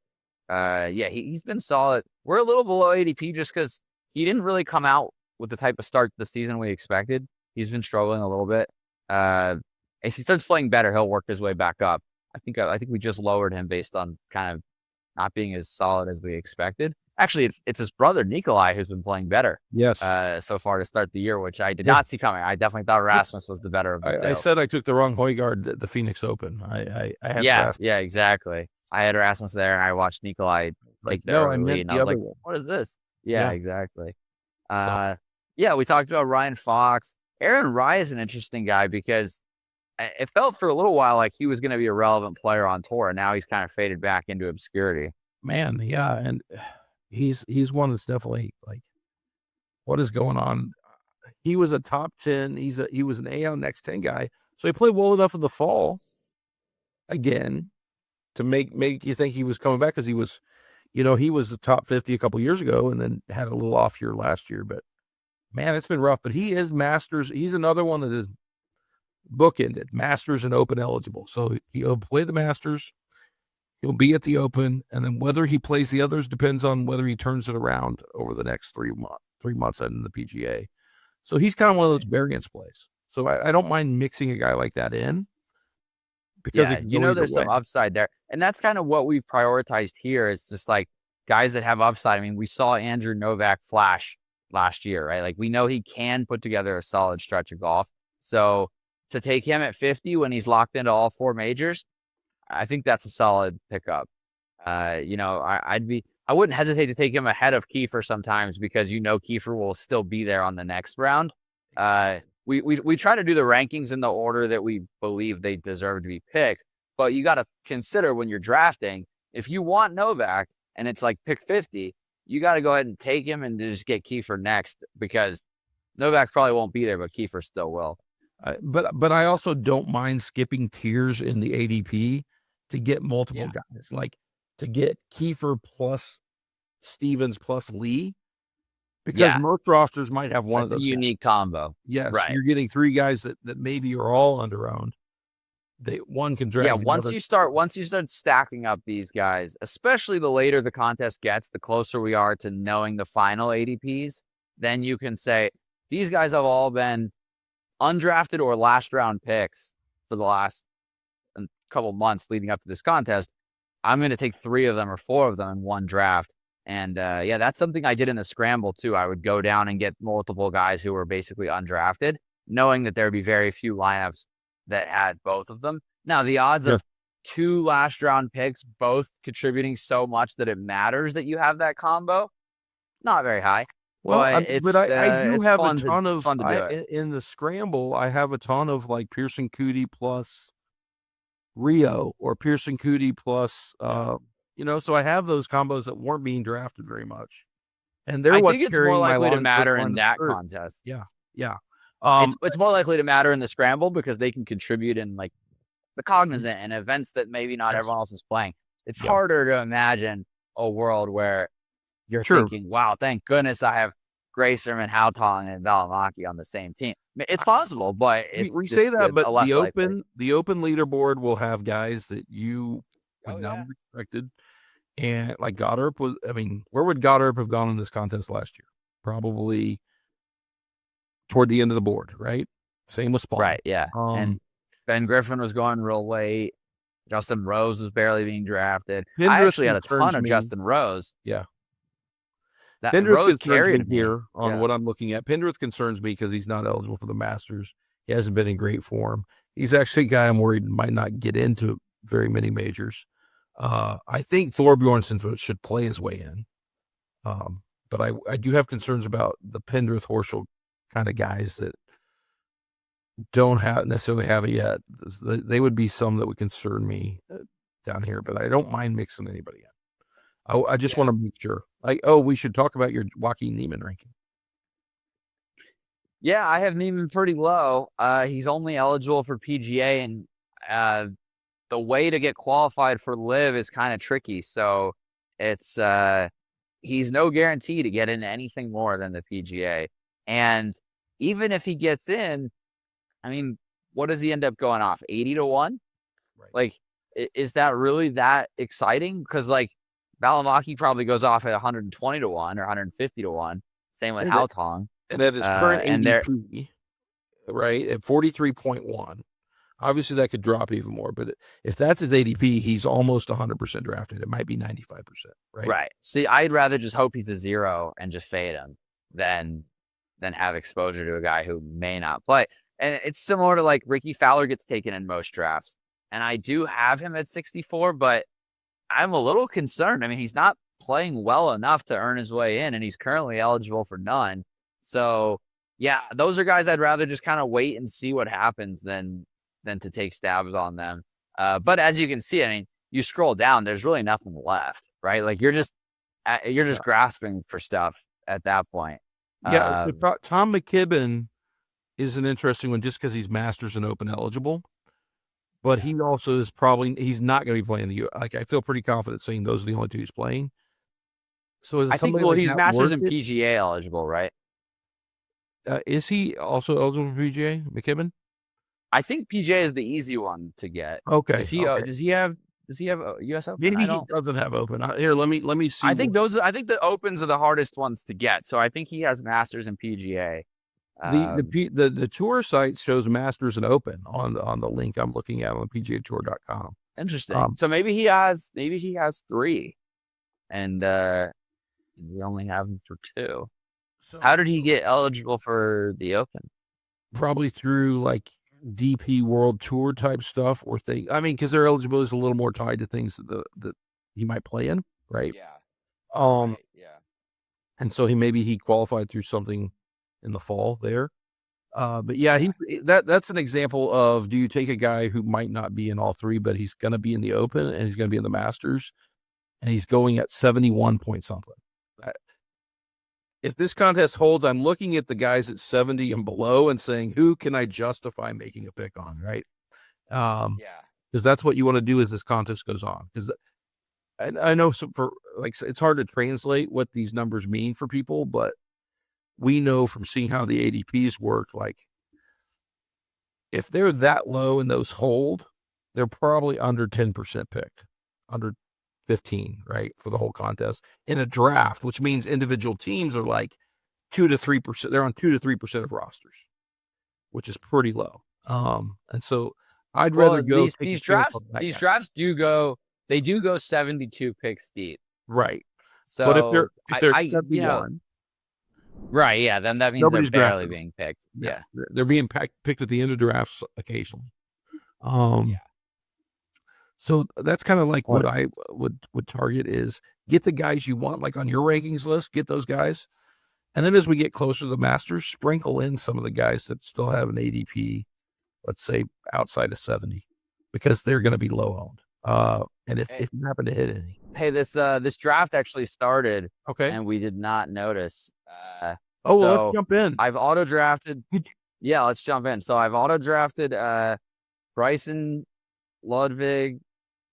Yeah, he's been solid. We're a little below ADP just because he didn't really come out with the type of start to the season we expected. He's been struggling a little bit. If he starts playing better, he'll work his way back up. I think we just lowered him based on kind of not being as solid as we expected. Actually, it's his brother Nikolai who's been playing better. Yes. So far to start the year, which I did not see coming. I definitely thought Rasmus was the better of the two. I said I took the wrong Højgaard at the Phoenix Open. I had yeah, exactly. I had Rasmus there, and I watched Nikolai take the early lead, and I was like, one. "What is this?" Yeah, exactly. Yeah, we talked about Ryan Fox. Aaron Rai is an interesting guy because it felt for a little while like he was going to be a relevant player on tour, and now he's kind of faded back into obscurity. Man, yeah, and he's one that's definitely like, what is going on? He was a top 10. He was an AO next 10 guy. So he played well enough in the fall again to make you think he was coming back because he was, he was the top 50 a couple years ago and then had a little off year last year. But man, it's been rough. But he is Masters. He's another one that is bookended, Masters and Open eligible. So he'll play the Masters. He'll be at the Open, and then whether he plays the others depends on whether he turns it around over the next 3 months in the PGA. So he's kind of one of those variance plays. So I don't mind mixing a guy like that in because there's some upside there, and that's kind of what we've prioritized here. Is just like guys that have upside. I mean, we saw Andrew Novak flash last year, right? Like we know he can put together a solid stretch of golf. So to take him at 50 when he's locked into all 4 majors, I think that's a solid pickup. I wouldn't hesitate to take him ahead of Kiefer sometimes because Kiefer will still be there on the next round. We try to do the rankings in the order that we believe they deserve to be picked, but you got to consider when you're drafting, if you want Novak and it's like pick 50, you got to go ahead and take him and just get Kiefer next because Novak probably won't be there, but Kiefer still will. But I also don't mind skipping tiers in the ADP to get multiple guys, like to get Kiefer plus Stevens plus Lee, because most rosters might have one of those. A unique combo. Yes, right. You're getting 3 guys that maybe are all under-owned. One can drag. Yeah, once you start stacking up these guys, especially the later the contest gets, the closer we are to knowing the final ADPs, then you can say these guys have all been undrafted or last round picks for the last couple months leading up to this contest. I'm going to take 3 of them or 4 of them in one draft. And yeah, that's something I did in the scramble too. I would go down and get multiple guys who were basically undrafted, knowing that there would be very few lineups that had both of them. Now, the odds Yeah. of 2 last round picks both contributing so much that it matters that you have that combo, not very high. Well, But I do it's have a fun to ton it's of fun to do it. in the scramble. I have a ton of like Pearson Cootie plus Rio or Pearson Cootie plus, so I have those combos that weren't being drafted very much, and they're I what's think it's more carrying my likely to what's matter on in the that skirt. contest. Yeah, yeah. It's more likely to matter in the scramble because they can contribute in like the cognizant and events that maybe not Yes. everyone else is playing. It's Yeah. harder to imagine a world where you're Sure. thinking, wow, thank goodness I have Grayserman, Hautong, and Valimaki on the same team. It's possible, but it's We just say that, but a less likely. the open leaderboard will have guys that you would Oh not yeah. have expected, and like Goddard was. I mean, where would Goddard have gone in this contest last year? Probably toward the end of the board, right? Same with Spawn. Right, yeah. And Ben Griffin was going real late. Justin Rose was barely being drafted. I Pendrith actually had a ton concerns of me. Justin Rose. Yeah. That Pendrith Rose concerns me carried me. here on Yeah. what I'm looking at. Pendrith concerns me because he's not eligible for the Masters. He hasn't been in great form. He's actually a guy I'm worried might not get into very many majors. I think Thorbjornsen should play his way in. But I do have concerns about the Pendrith Horschel kind of guys that don't necessarily have it yet. They would be some that would concern me down here, but I don't mind mixing anybody in. I just want to make sure. We should talk about your Joaquin Neiman ranking. Yeah, I have Neiman pretty low. He's only eligible for PGA, and the way to get qualified for Live is kind of tricky. So it's he's no guarantee to get into anything more than the PGA. And even if he gets in, I mean, what does he end up going off? 80-1? Right. Like, is that really that exciting? Because like Valimaki probably goes off at 120-1 or 150-1. Same with Hautong. And at his current and ADP, right, at 43.1, obviously that could drop even more. But if that's his ADP, he's almost 100% drafted. It might be 95%, right? Right. See, I'd rather just hope he's a 0 and just fade him than have exposure to a guy who may not play. And it's similar to like Ricky Fowler gets taken in most drafts. And I do have him at 64, but I'm a little concerned. I mean, he's not playing well enough to earn his way in, and he's currently eligible for none. So, yeah, those are guys I'd rather just kind of wait and see what happens than to take stabs on them. But as you can see, I mean, you scroll down, there's really nothing left, right? Like you're just grasping for stuff at that point. Yeah, Tom McKibben is an interesting one just because he's Masters and Open eligible. But he also is he's not going to be playing the U. Like I feel pretty confident saying those are the only two he's playing. So is he's Masters and PGA eligible, right? Is he also eligible for PGA, McKibben? I think PGA is the easy one to get. Okay. Does he have US Open? Maybe he doesn't have Open. Here, let me see. I think the Opens are the hardest ones to get. So I think he has Masters and PGA. The tour site shows Masters and Open on the link I'm looking at on PGAtour.com. Interesting. So maybe he has 3, and we only have him for 2. So, how did he get eligible for the Open? Probably through like DP World Tour type stuff or thing. I mean, because their eligibility is a little more tied to things that he might play in, right? Yeah. Right, yeah. And so he qualified through something in the fall there. But yeah, that's an example of, do you take a guy who might not be in all 3, but he's going to be in the Open and he's going to be in the Masters, and he's going at 71 point something. If this contest holds, I'm looking at the guys at 70 and below and saying, who can I justify making a pick on, right? Because that's what you want to do as this contest goes on. Because I know it's hard to translate what these numbers mean for people, but we know from seeing how the ADPs work, like if they're that low and those hold, they're probably under 10% picked, under 15, right, for the whole contest in a draft, which means individual teams are like 2 to 3%. They're on 2 to 3% of rosters, which is pretty low. And so I'd rather go these drafts do go 72 picks deep, right? But if So they're I 71, right, yeah, then that means they're nobody's barely drafted them. being picked. Yeah, Yeah. they're being picked at the end of drafts occasionally. Um, Yeah. so that's kind of like what What? I would target is get the guys you want, like on your rankings list, get those guys. And then as we get closer to the Masters, sprinkle in some of the guys that still have an ADP, let's say outside of 70, because they're going to be low owned. And if you happen to hit any. Hey, this draft actually started Okay. and we did not notice. Oh, well, let's So jump in. I've auto drafted. Yeah, let's jump in. So I've auto drafted Bryson, Ludwig,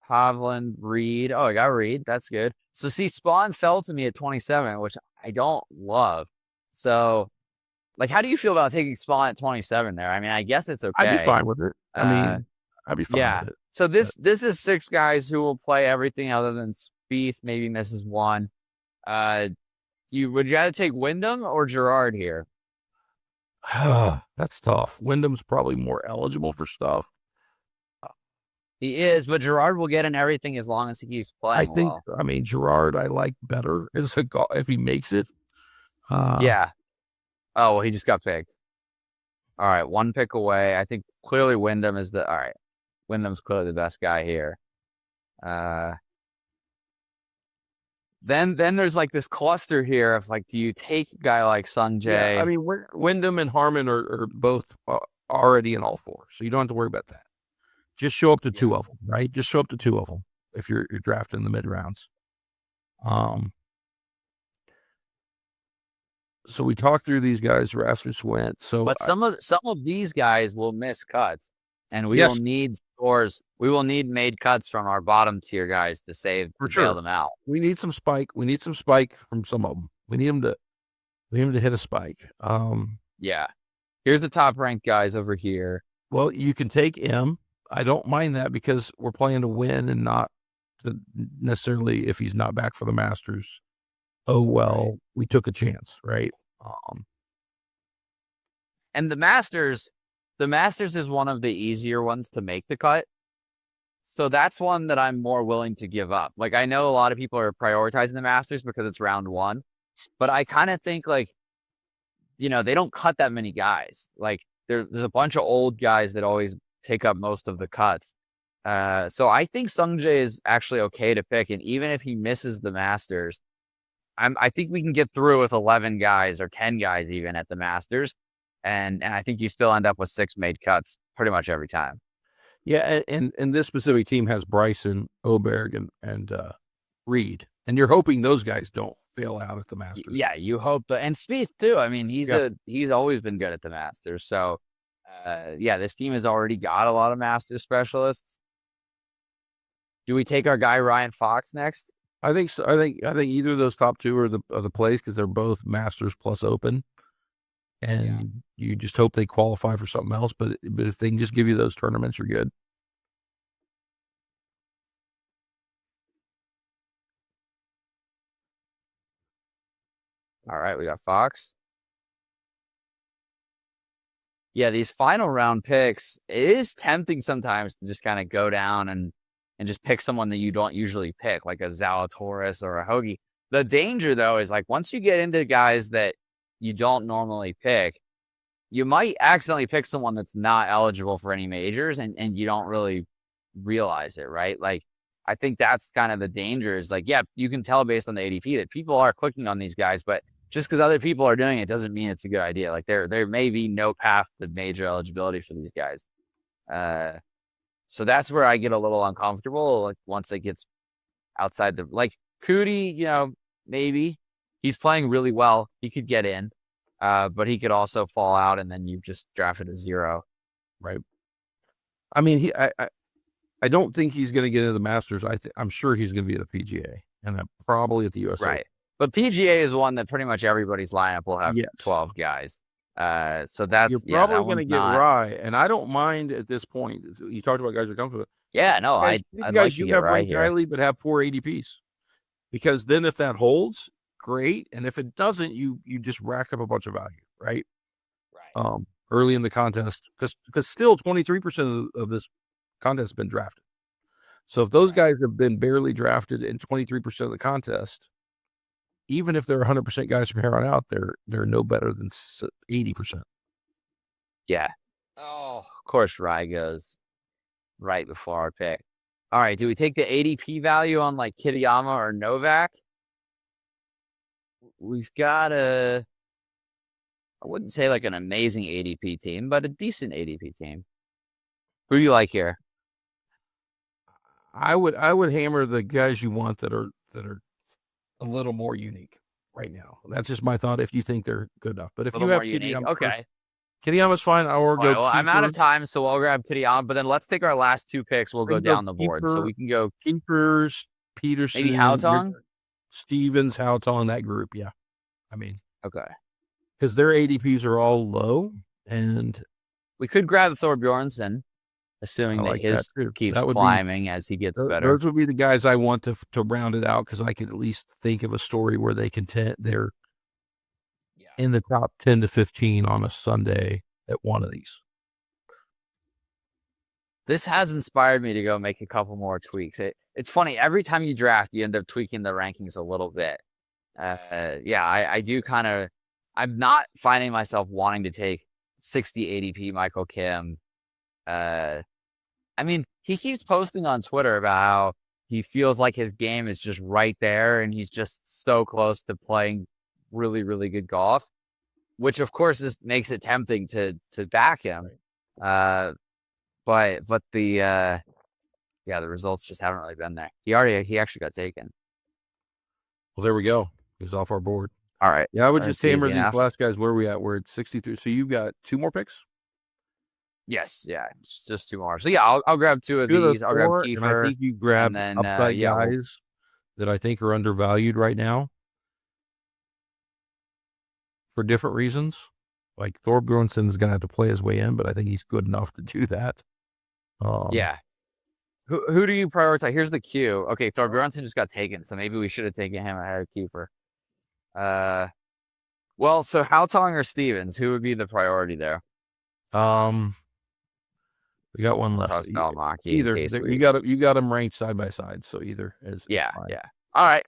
Hovland, Reed. Oh, I got Reed. That's good. So see, Spawn fell to me at 27, which I don't love. So, like, how do you feel about taking Spawn at 27 there? I mean, I guess it's I'd be okay. fine with it. I mean, I'd be fine Yeah. with it. So this is 6 guys who will play everything other than Spieth, maybe misses one. Would you rather take Wyndham or Gerard here? That's tough. Wyndham's probably more eligible for stuff. He is, but Gerard will get in everything as long as he keeps playing well. I mean, Gerard, I like better as a if he makes it. Yeah. Oh, well, he just got picked. All right, 1 pick away. I think clearly Wyndham is all right. Wyndham's clearly the best guy here. Then there's like this cluster here of like, do you take a guy like Sung Jae? Yeah, I mean, Wyndham and Harmon are both already in all 4, so you don't have to worry about that. Just show up to 2 of them, right? Just show up to 2 of them if you're drafting the mid rounds. So we talked through these guys. Rasmus went. So, but some of these guys will miss cuts, and we will need scores. We will need made cuts from our bottom tier guys to bail them out. We need some spike. We need some spike from some of them. We need them to hit a spike. Yeah. Here's the top ranked guys over here. Well, you can take M. I don't mind that because we're playing to win and not to necessarily if he's not back for the Masters. Oh, well, we took a chance, right? And the Masters is one of the easier ones to make the cut. So that's one that I'm more willing to give up. Like, I know a lot of people are prioritizing the Masters because it's round 1, but I kind of think like, they don't cut that many guys. Like there's a bunch of old guys that always take up most of the cuts. So I think Sung Jae is actually okay to pick. And even if he misses the Masters, I think we can get through with 11 guys or 10 guys even at the Masters. And I think you still end up with 6 made cuts pretty much every time. Yeah, and this specific team has Bryson, Oberg, and Reed, and you're hoping those guys don't fail out at the Masters. Yeah, you hope, and Spieth too. I mean, he's always been good at the Masters. So, this team has already got a lot of Masters specialists. Do we take our guy Ryan Fox next? I think so. I think either of those top 2 are the plays because they're both Masters plus Open. And you just hope they qualify for something else. But if they can just give you those tournaments, you're good. All right, we got Fox. Yeah, these final round picks, it is tempting sometimes to just kind of go down and just pick someone that you don't usually pick, like a Zalatoris or a Hoagie. The danger, though, is like once you get into guys that you don't normally pick, you might accidentally pick someone that's not eligible for any majors and you don't really realize it, right? Like, I think that's kind of the danger is like, yeah, you can tell based on the ADP that people are clicking on these guys, but just because other people are doing it doesn't mean it's a good idea. Like there may be no path to major eligibility for these guys. So that's where I get a little uncomfortable. Like once it gets outside like Cootie, maybe he's playing really well. He could get in. But he could also fall out, and then you've just drafted a 0. Right. I mean, I don't think he's going to get into the Masters. I'm sure he's going to be at the PGA and probably at the US Right. Open. But PGA is one that pretty much everybody's lineup will have 12 guys. So that's you're probably going to get Rye, and I don't mind at this point. You talked about guys who are comfortable. Yeah, no, I'd like to get Rye here. Highly, but have poor ADPs, because then if that holds, great, and if it doesn't, you just racked up a bunch of value, right? Right. Early in the contest, because still 23% of this contest has been drafted. So if those guys have been barely drafted in 23% of the contest, even if they're 100% guys from here on out, they're no better than 80%. Yeah. Oh, of course, Rye goes right before our pick. All right, do we take the ADP value on like Kitayama or Novak? We've got I wouldn't say like an amazing ADP team, but a decent ADP team. Who do you like here? I would hammer the guys you want that are a little more unique right now. That's just my thought. If you think they're good enough, but if A you little more have unique. Kitayama, Okay. Kitayama's fine. Or All right, go well, I'm out keeper. of time, so I'll grab Kitayama. But then let's take our last two picks. We'll go down the board, so we can go keepers. Peterson, maybe Haotong. Stevens, Haotong, that group. Yeah, I mean, Okay. because their ADPs are all low, and We could grab Thor Bjornsson, assuming that like his that too. keeps That would climbing as he gets better. Those would be the guys I want to round it out, because I could at least think of a story where they're in the top 10 to 15 on a Sunday at one of these. This has inspired me to go make a couple more tweaks. It's funny, every time you draft, you end up tweaking the rankings a little bit. I do kind of, I'm not finding myself wanting to take 60 ADP Michael Kim. I mean, he keeps posting on Twitter about how he feels like his game is just right there and he's just so close to playing really, really good golf, which of course makes it tempting to back him. But the results just haven't really been there. He actually got taken. Well, there we go. He's off our board. All right. Yeah, I would just hammer these enough. last guys. Where are we at? We're at 63. So you've got 2 more picks? Yes, yeah, just 2 more. So yeah, I'll grab 2 of these. I'll grab Kiefer. And I think you grabbed upside guys that I think are undervalued right now for different reasons. Like Thor Bjornsson's going to have to play his way in, but I think he's good enough to do that. Yeah. Who do you prioritize? Here's the queue. Okay, Thor Bjornsson just got taken, so maybe we should have taken him ahead of Kiefer. Well, so Haotong or Stevens, who would be the priority there? We got one left. Either you got them ranked side by side, so either is yeah, fine. yeah. All right.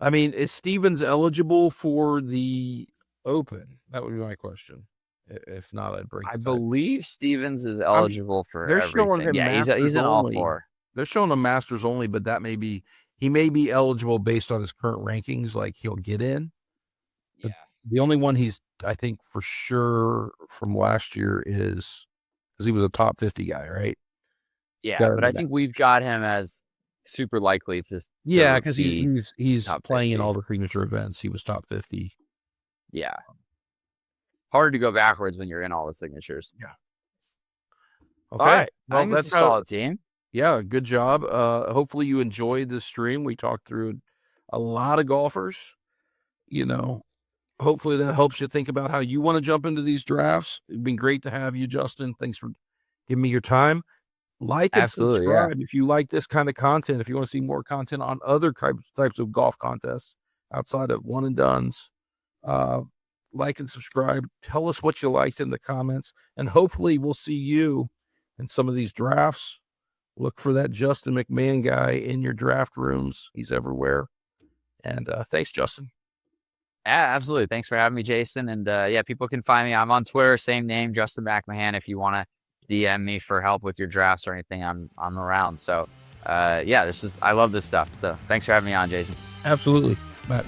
I mean, is Stevens eligible for the Open? That would be my question. If not, I'd break. I believe Stevens is eligible for everything. Yeah, he's an all four. They're showing him Masters only, but he may be eligible based on his current rankings. Like he'll get in. Yeah. The only one I think for sure from last year is because he was a top 50 guy, right? Yeah, but I think we've got him as super likely to. Yeah, because he's playing in all the signature events. He was top 50. Yeah. Hard to go backwards when you're in all the signatures. Yeah. Okay. All right. Well, I think that's a solid team. Yeah, good job. Hopefully you enjoyed this stream. We talked through a lot of golfers. Hopefully that helps you think about how you want to jump into these drafts. It's been great to have you, Justin. Thanks for giving me your time. Like and subscribe if you like this kind of content. If you want to see more content on other types of golf contests outside of one and dones, like and subscribe. Tell us what you liked in the comments, and hopefully we'll see you in some of these drafts. Look for that Justin McMahon guy in your draft rooms. He's everywhere. And thanks, Justin. Yeah, absolutely. Thanks for having me, Jason. And people can find me. I'm on Twitter, same name, Justin McMahon. If you want to DM me for help with your drafts or anything, I'm around. So I love this stuff. So thanks for having me on, Jason. Absolutely. Bye.